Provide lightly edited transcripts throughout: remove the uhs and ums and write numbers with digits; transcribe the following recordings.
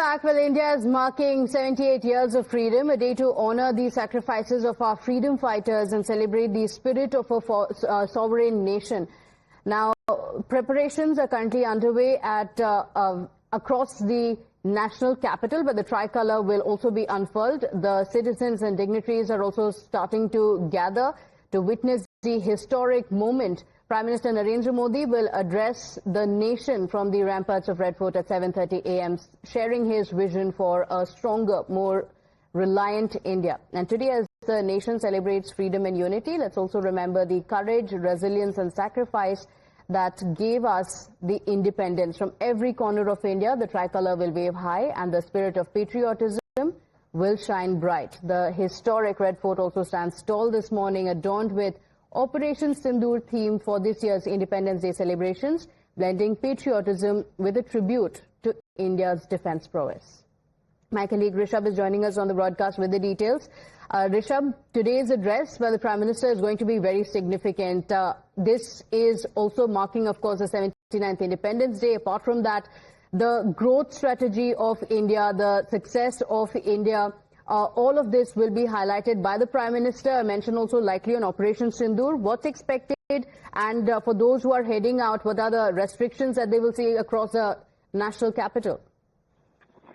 back. Well, India is marking 78 years of freedom, a day to honor the sacrifices of our freedom fighters and celebrate the spirit of a sovereign nation. Now, preparations are currently underway across the national capital, where the tricolour will also be unfurled. The citizens and dignitaries are also starting to gather to witness the historic moment. Prime Minister Narendra Modi will address the nation from the ramparts of Red Fort at 7:30 a.m., sharing his vision for a stronger, more reliant India. And today, as the nation celebrates freedom and unity, let's also remember the courage, resilience and sacrifice that gave us the independence. From every corner of India, the tricolour will wave high and the spirit of patriotism will shine bright. The historic Red Fort also stands tall this morning, adorned with Operation Sindoor theme for this year's Independence Day celebrations, blending patriotism with a tribute to India's defence prowess. My colleague Rishabh is joining us on the broadcast with the details. Rishabh, today's address by the Prime Minister is going to be very significant. This is also marking, of course, the 79th Independence Day. Apart from that, the growth strategy of India, the success of India, all of this will be highlighted by the Prime Minister. I mentioned also likely on Operation Sindoor. What's expected? And for those who are heading out, what are the restrictions that they will see across the national capital?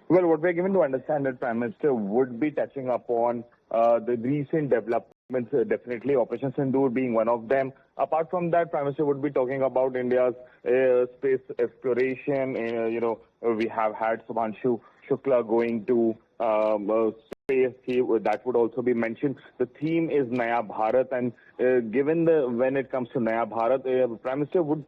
Well, what we're given to understand that Prime Minister would be touching upon the recent developments, definitely Operation Sindoor being one of them. Apart from that, Prime Minister would be talking about India's space exploration. We have had Subhanshu Shukla going to space. That would also be mentioned. The theme is Naya Bharat, and when it comes to Naya Bharat, Prime Minister would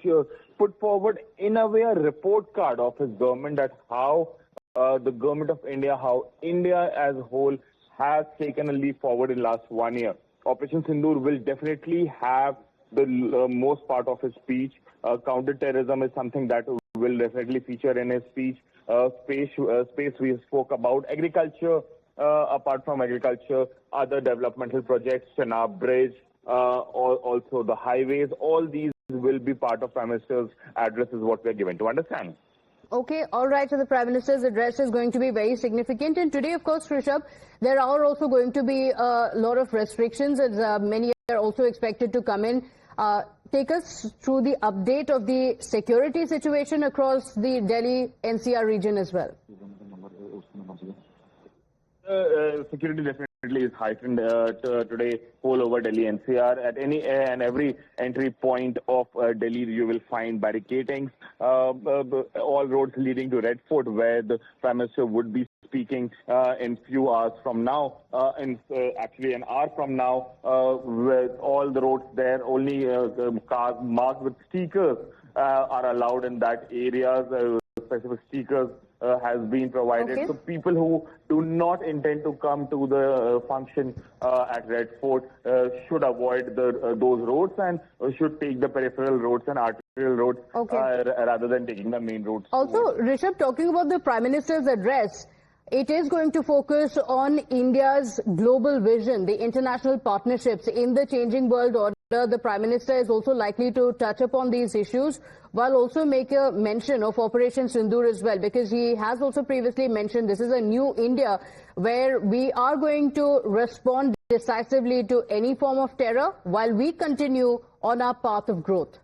put forward in a way a report card of his government, that how the government of India, how India as a whole has taken a leap forward in the last 1 year. Operation Sindoor will definitely have the most part of his speech. Counter-terrorism is something that will definitely feature in his speech. Space we spoke about. Agriculture, apart from agriculture, other developmental projects, Chenab Bridge, also the highways, all these will be part of Prime Minister's address, is what we are given to understand. Okay, all right. So the Prime Minister's address is going to be very significant. And today, of course, Rishabh, there are also going to be a lot of restrictions, as many are also expected to come in. Take us through the update of the security situation across the Delhi NCR region as well. Security definitely is heightened today all over Delhi NCR. At any and every entry point of Delhi, you will find barricadings. All roads leading to Red Fort, where the Prime Minister would be speaking in few hours from now. Actually an hour from now, with all the roads there, only cars marked with stickers are allowed in that area. Specific stickers has been provided. Okay. So people who do not intend to come to the function at Red Fort should avoid those roads and should take the peripheral roads and arterial roads, okay, rather than taking the main roads. Also, Rishabh, talking about the Prime Minister's address, it is going to focus on India's global vision, the international partnerships in the changing world order. The Prime Minister is also likely to touch upon these issues, while also make a mention of Operation Sindoor as well, because he has also previously mentioned this is a new India where we are going to respond decisively to any form of terror while we continue on our path of growth.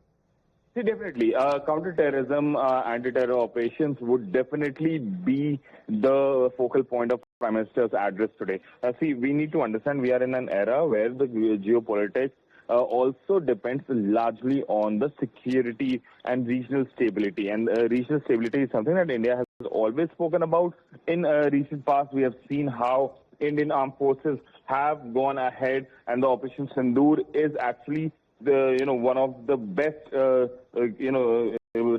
See, definitely. Counter-terrorism, anti-terror operations would definitely be the focal point of Prime Minister's address today. See, we need to understand we are in an era where the geopolitics also depends largely on the security and regional stability. And regional stability is something that India has always spoken about. In recent past, we have seen how Indian armed forces have gone ahead, and the Operation Sindoor is actually one of the best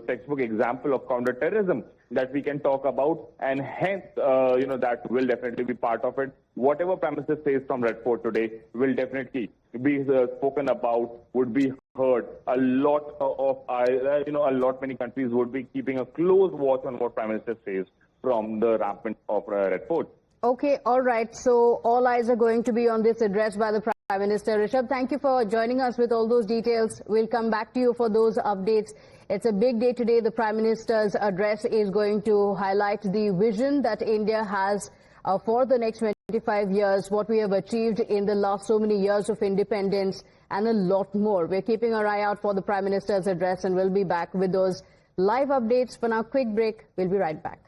textbook example of counter-terrorism that we can talk about, and hence that will definitely be part of it. Whatever Prime Minister says from Red Fort today will definitely be spoken about, would be heard. A lot of many countries would be keeping a close watch on what Prime Minister says from the rampart of Red Fort. Okay, all right. So all eyes are going to be on this address by the Prime Minister. Rishabh, thank you for joining us with all those details. We'll come back to you for those updates. It's a big day today. The Prime Minister's address is going to highlight the vision that India has for the next 25 years, what we have achieved in the last so many years of independence, and a lot more. We're keeping our eye out for the Prime Minister's address, and we'll be back with those live updates. For now, quick break. We'll be right back.